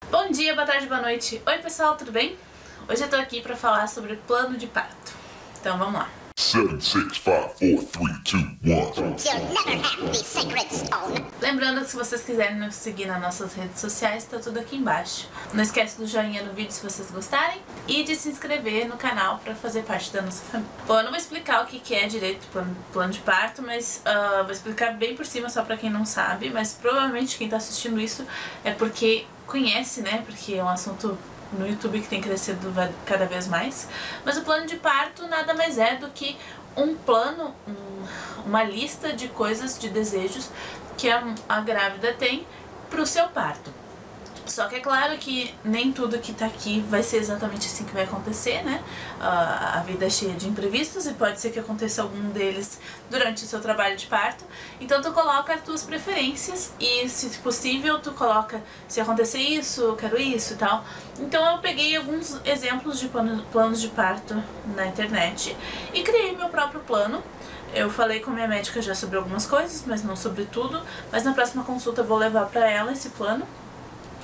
Bom dia, boa tarde, boa noite. Oi pessoal, tudo bem? Hoje eu tô aqui pra falar sobre plano de parto. Então vamos lá. 7, 6, 5, 4, 3, 2, 1. You'll never have the sacred stone. Lembrando que se vocês quiserem nos seguir nas nossas redes sociais, tá tudo aqui embaixo. Não esquece do joinha no vídeo se vocês gostarem e de se inscrever no canal pra fazer parte da nossa família. Bom, eu não vou explicar o que é direito plano de parto, mas vou explicar bem por cima só pra quem não sabe, mas provavelmente quem tá assistindo isso é porque conhece, né? Porque é um assunto no YouTube que tem crescido cada vez mais. Mas o plano de parto nada mais é do que um plano, uma lista de coisas, de desejos que a grávida tem pro seu parto. Só que é claro que nem tudo que tá aqui vai ser exatamente assim que vai acontecer, né? A vida é cheia de imprevistos e pode ser que aconteça algum deles durante o seu trabalho de parto. Então tu coloca as tuas preferências e, se possível, tu coloca se acontecer isso, eu quero isso e tal. Então eu peguei alguns exemplos de planos de parto na internet e criei meu próprio plano. Eu falei com a minha médica já sobre algumas coisas, mas não sobre tudo. Mas na próxima consulta eu vou levar pra ela esse plano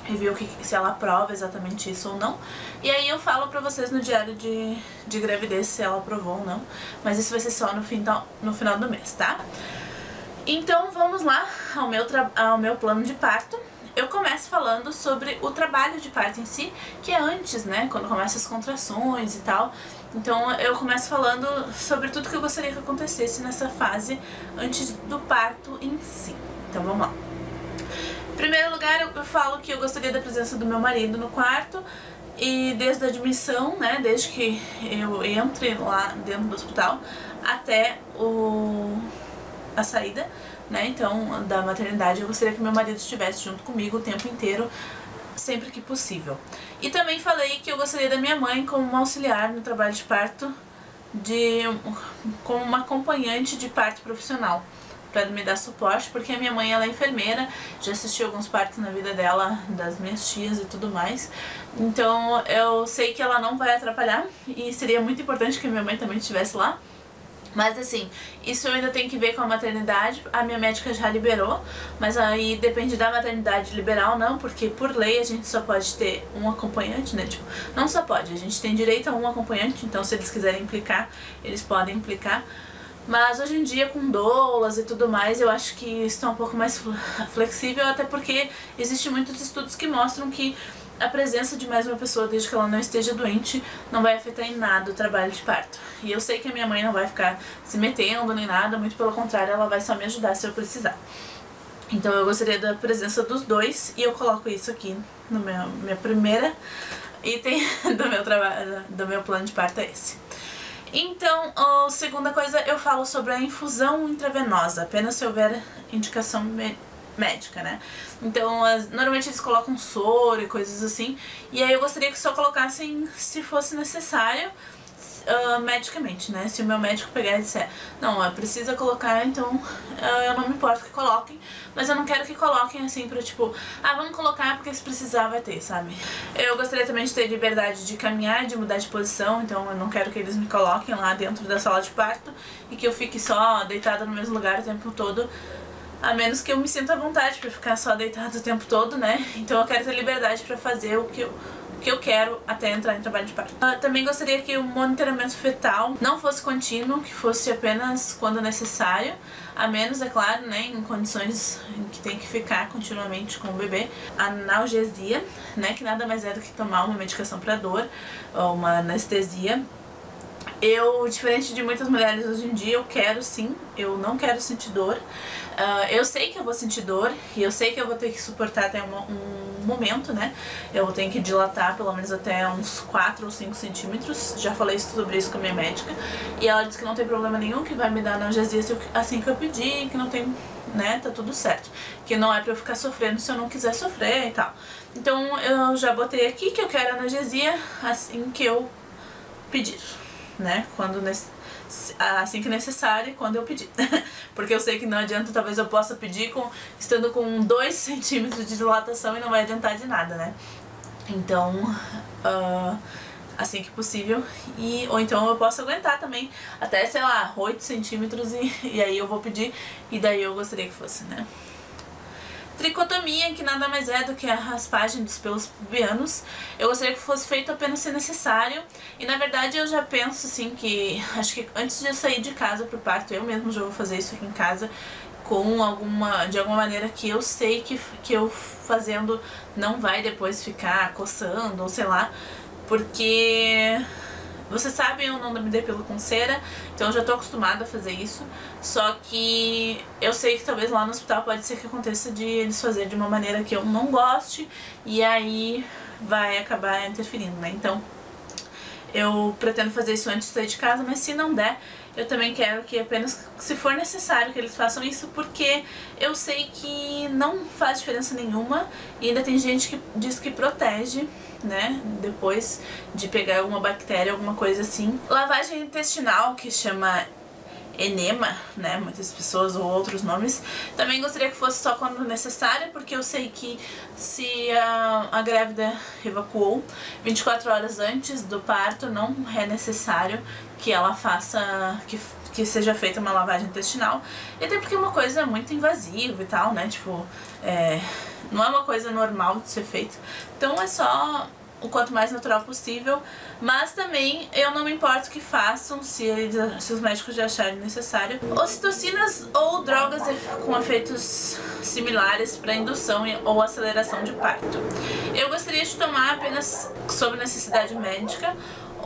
e ver se ela aprova exatamente isso ou não. E aí eu falo pra vocês no diário de gravidez se ela aprovou ou não. Mas isso vai ser só no final do mês, tá? Então vamos lá ao meu plano de parto. Eu começo falando sobre o trabalho de parto em si, que é antes, né? Quando começam as contrações e tal. Então eu começo falando sobre tudo que eu gostaria que acontecesse nessa fase antes do parto em si. Então vamos lá. Em primeiro lugar, eu falo que eu gostaria da presença do meu marido no quarto e desde a admissão, né, desde que eu entre lá dentro do hospital até a saída, né, então da maternidade, eu gostaria que meu marido estivesse junto comigo o tempo inteiro, sempre que possível. E também falei que eu gostaria da minha mãe como uma auxiliar no trabalho de parto, como uma acompanhante de parto profissional, para me dar suporte, porque a minha mãe ela é enfermeira, já assistiu alguns partos na vida dela, das minhas tias e tudo mais, então eu sei que ela não vai atrapalhar e seria muito importante que a minha mãe também estivesse lá. Mas assim, isso eu ainda tenho que ver com a maternidade, a minha médica já liberou, mas aí depende da maternidade liberar ou não, porque por lei a gente só pode ter um acompanhante, né, tipo, não só pode, a gente tem direito a um acompanhante, então se eles quiserem implicar, eles podem implicar. Mas hoje em dia, com doulas e tudo mais, eu acho que isso está um pouco mais flexível, até porque existem muitos estudos que mostram que a presença de mais uma pessoa, desde que ela não esteja doente, não vai afetar em nada o trabalho de parto. E eu sei que a minha mãe não vai ficar se metendo nem nada, muito pelo contrário, ela vai só me ajudar se eu precisar. Então eu gostaria da presença dos dois e eu coloco isso aqui no minha primeira item do meu plano de parto é esse. Então, a segunda coisa, eu falo sobre a infusão intravenosa, apenas se houver indicação médica, né? Então, normalmente eles colocam soro e coisas assim, e aí eu gostaria que só colocassem se fosse necessário, medicamente, né? Se o meu médico pegar e disser, não, precisa colocar, então eu não me importo que coloquem, mas eu não quero que coloquem assim pra tipo, vamos colocar porque se precisar vai ter, sabe? Eu gostaria também de ter liberdade de caminhar, de mudar de posição, então eu não quero que eles me coloquem lá dentro da sala de parto e que eu fique só deitada no mesmo lugar o tempo todo, a menos que eu me sinta à vontade pra ficar só deitada o tempo todo, né? Então eu quero ter liberdade pra fazer o que eu quero até entrar em trabalho de parto. Também gostaria que o monitoramento fetal não fosse contínuo, que fosse apenas quando necessário, a menos, é claro, né, em condições em que tem que ficar continuamente com o bebê. Analgesia, né, que nada mais é do que tomar uma medicação para dor, ou uma anestesia. Eu, diferente de muitas mulheres hoje em dia, eu quero sim, eu não quero sentir dor. Eu sei que eu vou sentir dor e eu sei que eu vou ter que suportar até um momento, né? Eu vou ter que dilatar pelo menos até uns 4 ou 5 centímetros. Já falei sobre isso com a minha médica e ela disse que não tem problema nenhum, que vai me dar analgesia assim que eu pedir, que não tem, né, tá tudo certo. Que não é pra eu ficar sofrendo se eu não quiser sofrer e tal. Então eu já botei aqui que eu quero analgesia assim que eu pedir, né, assim que necessário e quando eu pedir. Porque eu sei que não adianta, talvez eu possa pedir estando com 2 centímetros de dilatação e não vai adiantar de nada, né. Então, assim que possível, ou então eu posso aguentar também até, sei lá, 8 centímetros e aí eu vou pedir e daí eu gostaria que fosse, né. tricotomia, que nada mais é do que a raspagem dos pelos pubianos. Eu gostaria que fosse feito apenas se necessário, e na verdade eu já penso assim que, acho que antes de eu sair de casa pro parto, eu mesmo já vou fazer isso aqui em casa, de alguma maneira que eu sei que eu fazendo não vai depois ficar coçando, ou sei lá, porque vocês sabem, eu não me dei pelo com cera, então eu já tô acostumada a fazer isso, só que eu sei que talvez lá no hospital pode ser que aconteça de eles fazerem de uma maneira que eu não goste, e aí vai acabar interferindo, né? Então eu pretendo fazer isso antes de sair de casa, mas se não der, eu também quero que apenas, se for necessário, que eles façam isso, porque eu sei que não faz diferença nenhuma, e ainda tem gente que diz que protege, né, depois de pegar alguma bactéria, alguma coisa assim. Lavagem intestinal, que chama enema, né, muitas pessoas ou outros nomes, também gostaria que fosse só quando necessário, porque eu sei que se a grávida evacuou 24 horas antes do parto, não é necessário que ela faça, que seja feita uma lavagem intestinal, e até porque é uma coisa muito invasiva e tal, né, tipo, não é uma coisa normal de ser feito, então é só o quanto mais natural possível, mas também eu não me importo que façam se os médicos já acharem necessário ocitocinas ou drogas com efeitos similares para indução ou aceleração de parto. Eu gostaria de tomar apenas sob necessidade médica,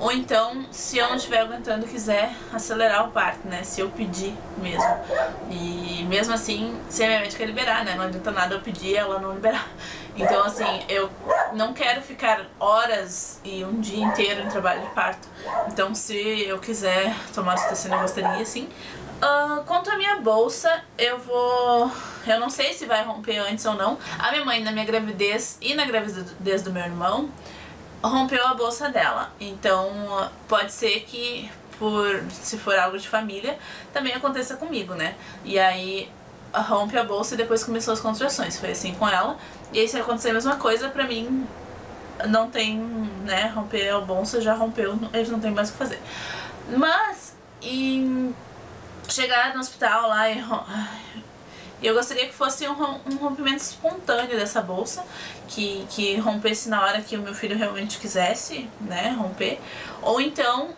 ou então, se eu não estiver aguentando e quiser acelerar o parto, né, se eu pedir mesmo. E mesmo assim, se a minha médica liberar, né, não adianta nada eu pedir e ela não liberar. Então, assim, eu não quero ficar horas e um dia inteiro em trabalho de parto. Então, se eu quiser tomar ocitocina, eu gostaria, sim. Quanto à minha bolsa, eu não sei se vai romper antes ou não. A minha mãe, na minha gravidez e na gravidez do meu irmão, rompeu a bolsa dela, então pode ser que, se for algo de família, também aconteça comigo, né? E aí rompe a bolsa e depois começou as contrações, foi assim com ela. E aí se acontecer a mesma coisa, pra mim não tem, né, romper a bolsa, já rompeu, eles não tem mais o que fazer. Mas, em chegar no hospital lá e eu gostaria que fosse um rompimento espontâneo dessa bolsa, que rompesse na hora que o meu filho realmente quisesse, né, romper, ou então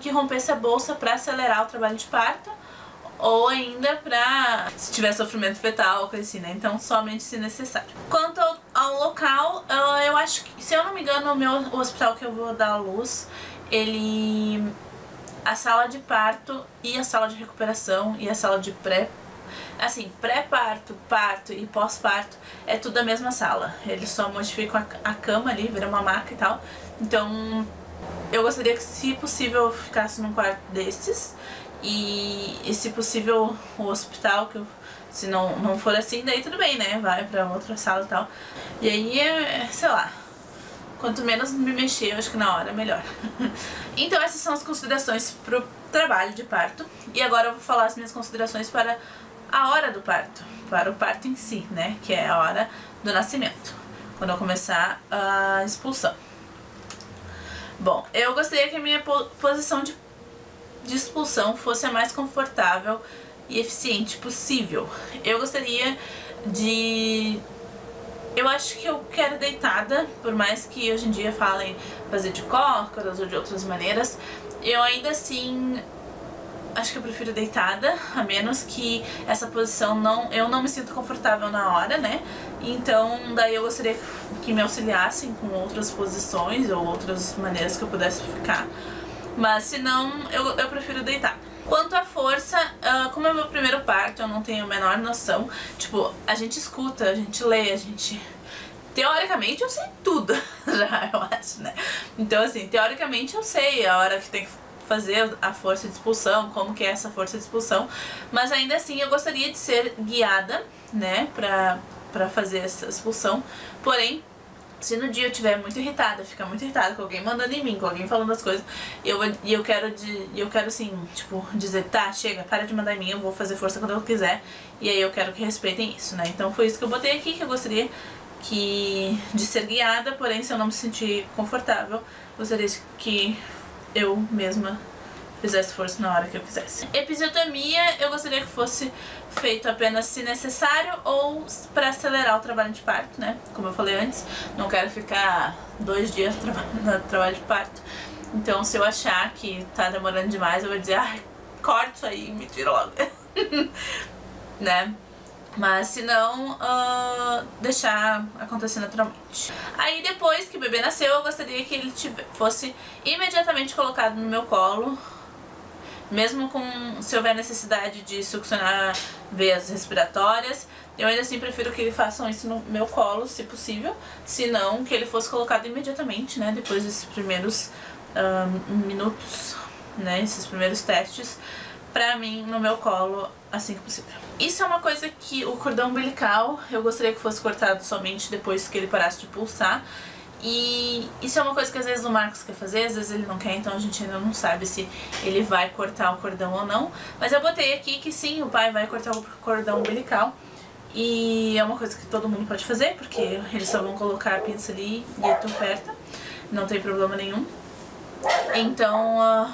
que rompesse a bolsa para acelerar o trabalho de parto, ou ainda pra, se tiver sofrimento fetal ou coisa assim, né, então somente se necessário. Quanto ao local, eu acho que, se eu não me engano, o hospital que eu vou dar à luz, a sala de parto e a sala de recuperação e a sala de pré-parto, parto e pós-parto é tudo a mesma sala. Eles só modificam a cama ali, vira uma maca e tal. Então eu gostaria que, se possível, eu ficasse num quarto desses. E se possível o hospital, se não for assim, daí tudo bem, né? Vai pra outra sala e tal. E aí, sei lá, quanto menos me mexer, eu acho que na hora é melhor. Então essas são as considerações pro trabalho de parto. E agora eu vou falar as minhas considerações para a hora do parto, para o parto em si, né, que é a hora do nascimento, quando eu começar a expulsão. Bom, eu gostaria que a minha posição de expulsão fosse a mais confortável e eficiente possível. Eu gostaria eu acho que eu quero deitada, por mais que hoje em dia falem fazer de cócoras ou de outras maneiras, eu ainda assim acho que eu prefiro deitada, a menos que essa posição eu não me sinto confortável na hora, né? Então daí eu gostaria que me auxiliassem com outras posições ou outras maneiras que eu pudesse ficar. Mas se não, eu prefiro deitar. Quanto à força, como é o meu primeiro parto, eu não tenho a menor noção. Tipo, a gente escuta, a gente lê, teoricamente eu sei tudo já, eu acho, né? Então assim, teoricamente eu sei a hora que tem que fazer a força de expulsão, como que é essa força de expulsão, mas ainda assim eu gostaria de ser guiada, né, pra fazer essa expulsão. Porém, se no dia eu estiver muito irritada, ficar muito irritada com alguém mandando em mim, com alguém falando as coisas, eu quero assim, tipo, dizer, tá, chega, para de mandar em mim, eu vou fazer força quando eu quiser, e aí eu quero que respeitem isso, né? Então foi isso que eu botei aqui, que eu gostaria de ser guiada, porém, se eu não me sentir confortável, gostaria que eu mesma fizesse força na hora que eu quisesse. Episiotomia, eu gostaria que fosse feito apenas se necessário ou para acelerar o trabalho de parto, né? Como eu falei antes, não quero ficar 2 dias no trabalho de parto. Então, se eu achar que tá demorando demais, eu vou dizer, ai, corta isso aí e me tira logo. Né? Mas se não, deixar acontecer naturalmente. Aí depois que o bebê nasceu, eu gostaria que ele fosse imediatamente colocado no meu colo. Mesmo se houver necessidade de succionar veias respiratórias, eu ainda assim prefiro que eles façam isso no meu colo, se possível. Se não, que ele fosse colocado imediatamente, né? Depois desses primeiros minutos, né? Esses primeiros testes, pra mim, no meu colo, assim que possível. Isso é uma coisa que o cordão umbilical eu gostaria que fosse cortado somente depois que ele parasse de pulsar. E isso é uma coisa que às vezes o Marcos quer fazer, às vezes ele não quer, então a gente ainda não sabe se ele vai cortar o cordão ou não. Mas eu botei aqui que sim, o pai vai cortar o cordão umbilical. E é uma coisa que todo mundo pode fazer, porque eles só vão colocar a pinça ali e tu aperta, não tem problema nenhum. Então,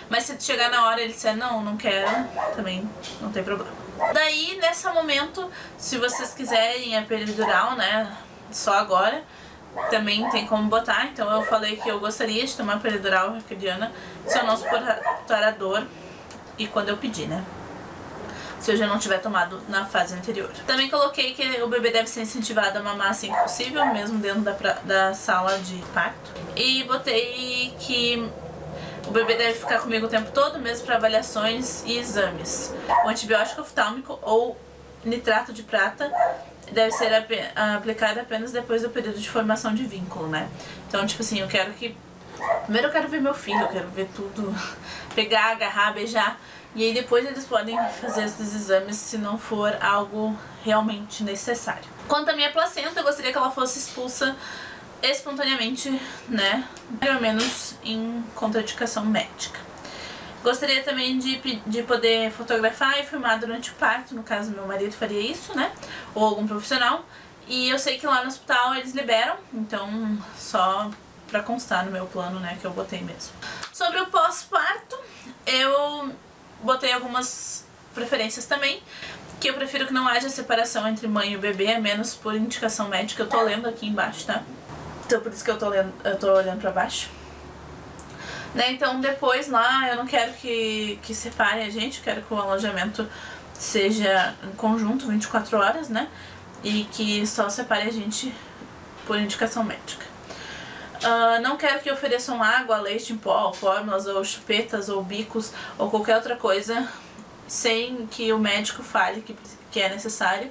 mas se chegar na hora e ele disser não quero, também não tem problema. Daí, nesse momento, se vocês quiserem a peridural, né, só agora, também tem como botar. Então eu falei que eu gostaria de tomar peridural raquidiana se eu não suportar a dor e quando eu pedir, né, se eu já não tiver tomado na fase anterior. Também coloquei que o bebê deve ser incentivado a mamar assim que possível, mesmo dentro da sala de parto. E botei que o bebê deve ficar comigo o tempo todo, mesmo para avaliações e exames. O antibiótico oftálmico ou nitrato de prata deve ser aplicado apenas depois do período de formação de vínculo, né? Então, tipo assim, eu quero que... Primeiro eu quero ver meu filho, eu quero ver tudo, pegar, agarrar, beijar. E aí depois eles podem fazer esses exames se não for algo realmente necessário. Quanto à minha placenta, eu gostaria que ela fosse expulsa espontaneamente, né? Pelo menos em contraindicação médica. Gostaria também de poder fotografar e filmar durante o parto, no caso meu marido faria isso, né? Ou algum profissional. E eu sei que lá no hospital eles liberam, então só pra constar no meu plano, né, que eu botei mesmo. Sobre o pós-parto, eu botei algumas preferências também, que eu prefiro que não haja separação entre mãe e o bebê, a menos por indicação médica. Eu tô lendo aqui embaixo, tá? Então por isso que eu tô olhando pra baixo. Né, então depois lá eu não quero que separe a gente, eu quero que o alojamento seja em conjunto 24 horas, né? E que só separe a gente por indicação médica. Não quero que ofereçam água, leite em pó, fórmulas ou chupetas ou bicos ou qualquer outra coisa sem que o médico fale que é necessário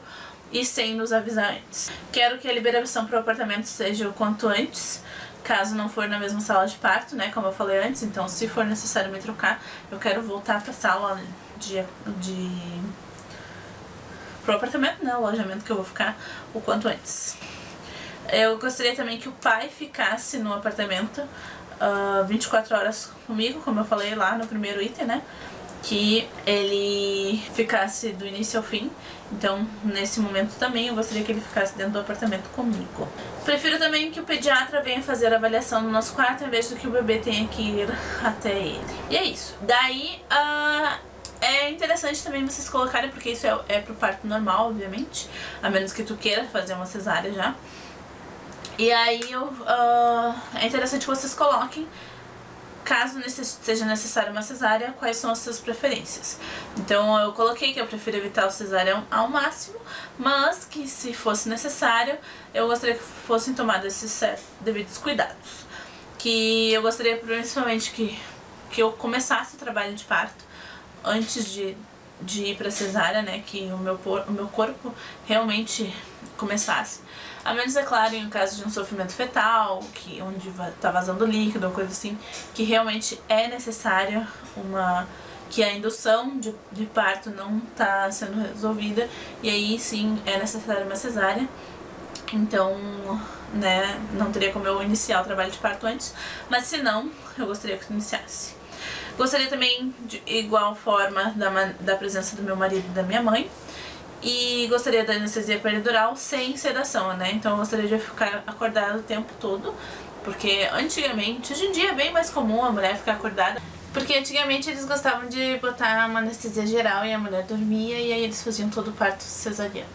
e sem nos avisar antes. Quero que a liberação para o apartamento seja o quanto antes, caso não for na mesma sala de parto, né, como eu falei antes. Então, se for necessário me trocar, eu quero voltar para a sala pro apartamento, né, o alojamento que eu vou ficar o quanto antes. Eu gostaria também que o pai ficasse no apartamento 24 horas comigo, como eu falei lá no primeiro item, né? Que ele ficasse do início ao fim. Então, nesse momento também, eu gostaria que ele ficasse dentro do apartamento comigo. Prefiro também que o pediatra venha fazer a avaliação no nosso quarto, em vez do que o bebê tenha que ir até ele. E é isso. Daí, é interessante também vocês colocarem, porque isso é pro parto normal, obviamente, a menos que tu queira fazer uma cesárea já. E aí é interessante que vocês coloquem, caso seja necessária uma cesárea, quais são as suas preferências. Então eu coloquei que eu prefiro evitar o cesarião ao máximo, mas que se fosse necessário, eu gostaria que fossem tomados esses devidos cuidados. Que eu gostaria principalmente que eu começasse o trabalho de parto antes de ir pra cesárea, né, que o meu corpo realmente começasse. A menos, é claro, em caso de um sofrimento fetal, onde tá vazando líquido ou coisa assim, que realmente é necessário que a indução de parto não tá sendo resolvida, e aí sim é necessário uma cesárea. Então, né, não teria como eu iniciar o trabalho de parto antes, mas se não, eu gostaria que eu iniciasse. Gostaria também, de igual forma, da presença do meu marido e da minha mãe. E gostaria da anestesia peridural sem sedação, né? Então eu gostaria de ficar acordada o tempo todo, porque antigamente, hoje em dia é bem mais comum a mulher ficar acordada Porque antigamente eles gostavam de botar uma anestesia geral e a mulher dormia e aí eles faziam todo o parto cesariano.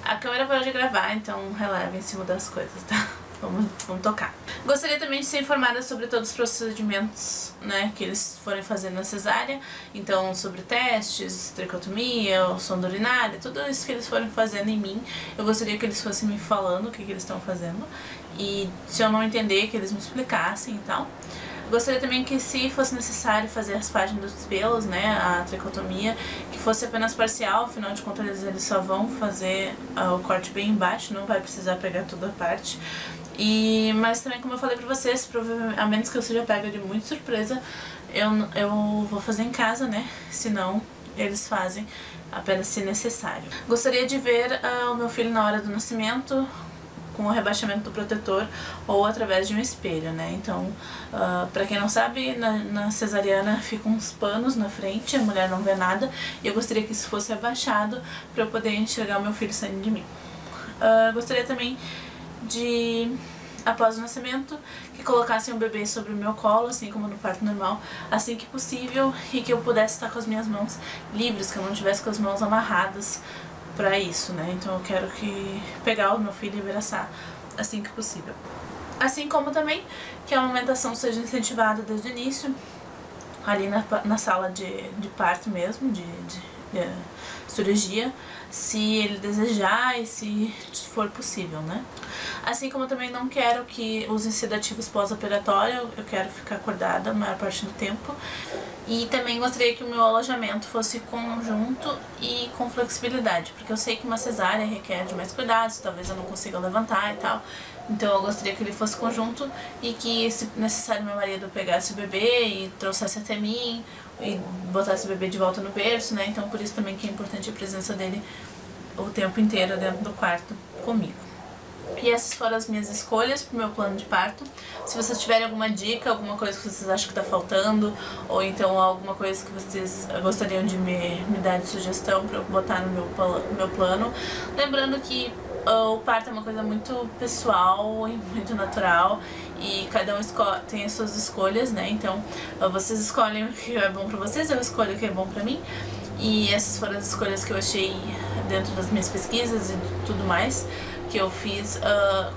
A câmera parou de gravar, então releva em cima das coisas, tá? Vamos tocar. Gostaria também de ser informada sobre todos os procedimentos, né, que eles forem fazer na cesárea. Então, sobre testes, tricotomia, sonda urinária, tudo isso que eles forem fazendo em mim. Eu gostaria que eles fossem me falando o que eles estão fazendo. E se eu não entender, que eles me explicassem e tal. Gostaria também que, se fosse necessário fazer as páginas dos pelos, né, a tricotomia, que fosse apenas parcial, afinal de contas eles só vão fazer o corte bem embaixo, não vai precisar pegar toda a parte. Mas também, como eu falei pra vocês, provavelmente, a menos que eu seja pega de muita surpresa, eu vou fazer em casa, né, senão eles fazem apenas se necessário. Gostaria de ver o meu filho na hora do nascimento, com o rebaixamento do protetor ou através de um espelho, né? Então, pra quem não sabe, na cesariana ficam uns panos na frente, a mulher não vê nada, e eu gostaria que isso fosse abaixado pra eu poder enxergar o meu filho saindo de mim. Gostaria também de, após o nascimento, que colocassem o bebê sobre o meu colo, assim como no parto normal, assim que possível, e que eu pudesse estar com as minhas mãos livres, que eu não tivesse com as mãos amarradas pra isso, né? Então eu quero pegar o meu filho e envereçar assim que possível. Assim como também que a amamentação seja incentivada desde o início, ali na sala de parto mesmo, de cirurgia, se ele desejar e se for possível, né? Assim como também não quero que usem sedativos pós-operatório, eu quero ficar acordada a maior parte do tempo. E também gostaria que o meu alojamento fosse conjunto e com flexibilidade, porque eu sei que uma cesárea requer de mais cuidados, talvez eu não consiga levantar e tal. Então eu gostaria que ele fosse conjunto e que, se necessário, meu marido pegasse o bebê e trouxesse até mim e botasse o bebê de volta no berço, né? Então por isso também que é importante a presença dele o tempo inteiro dentro do quarto comigo. E essas foram as minhas escolhas pro meu plano de parto. Se vocês tiverem alguma dica, alguma coisa que vocês acham que tá faltando, ou então alguma coisa que vocês gostariam de me dar de sugestão pra eu botar no meu plano. Lembrando que o parto é uma coisa muito pessoal e muito natural, e cada um tem as suas escolhas, né? Então vocês escolhem o que é bom pra vocês, eu escolho o que é bom pra mim. E essas foram as escolhas que eu achei dentro das minhas pesquisas e tudo mais, que eu fiz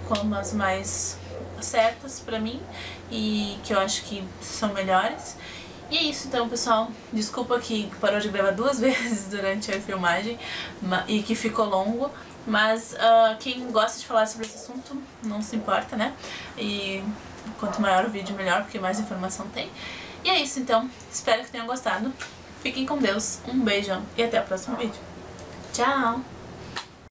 como as mais certas pra mim e que eu acho que são melhores. E é isso então, pessoal. Desculpa que parou de gravar 2 vezes durante a filmagem e que ficou longo, mas quem gosta de falar sobre esse assunto não se importa, né? E quanto maior o vídeo, melhor, porque mais informação tem. E é isso então. Espero que tenham gostado. Fiquem com Deus. Um beijão e até o próximo vídeo. Tchau!